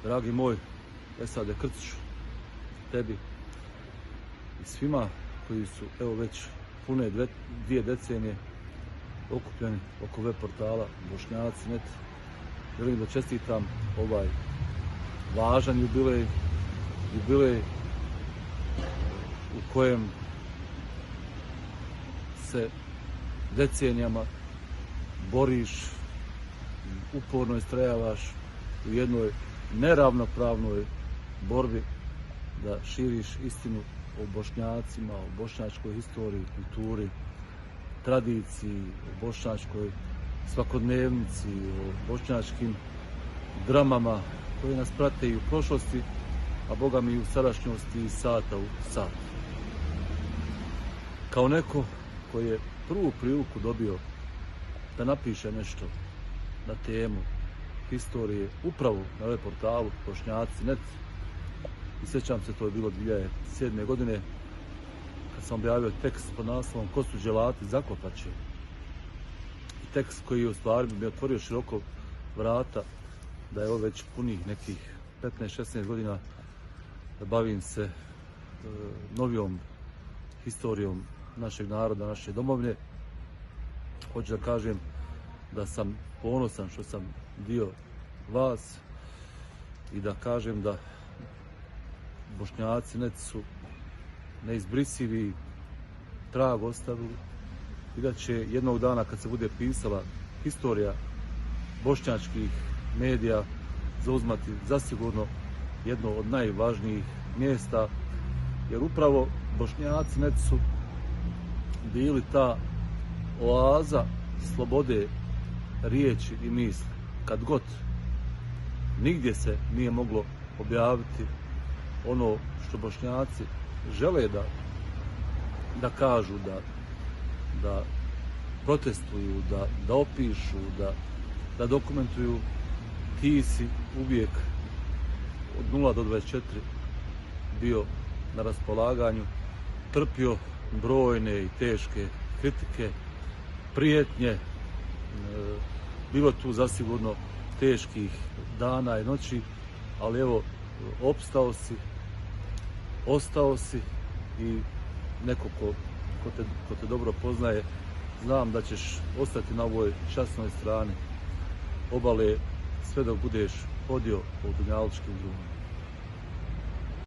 Dragi moj Esade Krciću, tebi i svima koji su evo već pune 2 decenije okupljeni oko web portala Bošnjaci.net, želim da čestitam ovaj važan jubilej u kojem se decenijama boriš, uporno istrajavaš u jednoj neravnopravnoj borbi da širiš istinu o Bošnjacima, o bošnjačkoj historiji, kulturi, tradiciji, o bošnjačkoj svakodnevnici, o bošnjačkim dramama koje nas prate i u prošlosti, a Boga mi i u sadašnjosti i sata u sat. Kao neko koji je prvu priliku dobio da napiše nešto na temu historije upravo na web portalu Bošnjaci.net, i sjećam se, to je bilo 2007. godine kad sam objavio tekst pod naslovom Ko su dželati zaklopaće, i tekst koji je u stvari mi otvorio široko vrata da je ovo već punih nekih 15-16 godina da bavim se novijom historijom našeg naroda, naše domovine. Hoću da kažem da sam ponosan što sam dio vas i da kažem da Bošnjaci.net su neizbrisivi trag ostavili i da će jednog dana kad se bude pisala historija bošnjačkih medija zauzmati zasigurno jedno od najvažnijih mjesta, jer upravo Bošnjaci.net su bili ta oaza slobode riječi i misli. Kad god nigdje se nije moglo objaviti ono što Bošnjaci žele da kažu, da protestuju, da opišu, da dokumentuju, ti si uvijek od 0 do 24 bio na raspolaganju, trpio brojne i teške kritike, prijetnje, bilo tu zasigurno teških dana i noći, ali evo, opstao si, ostao si i neko ko te dobro poznaje, znam da ćeš ostati na ovoj časnoj strani obale sve dok budeš hodio po dunjalučkim drumima.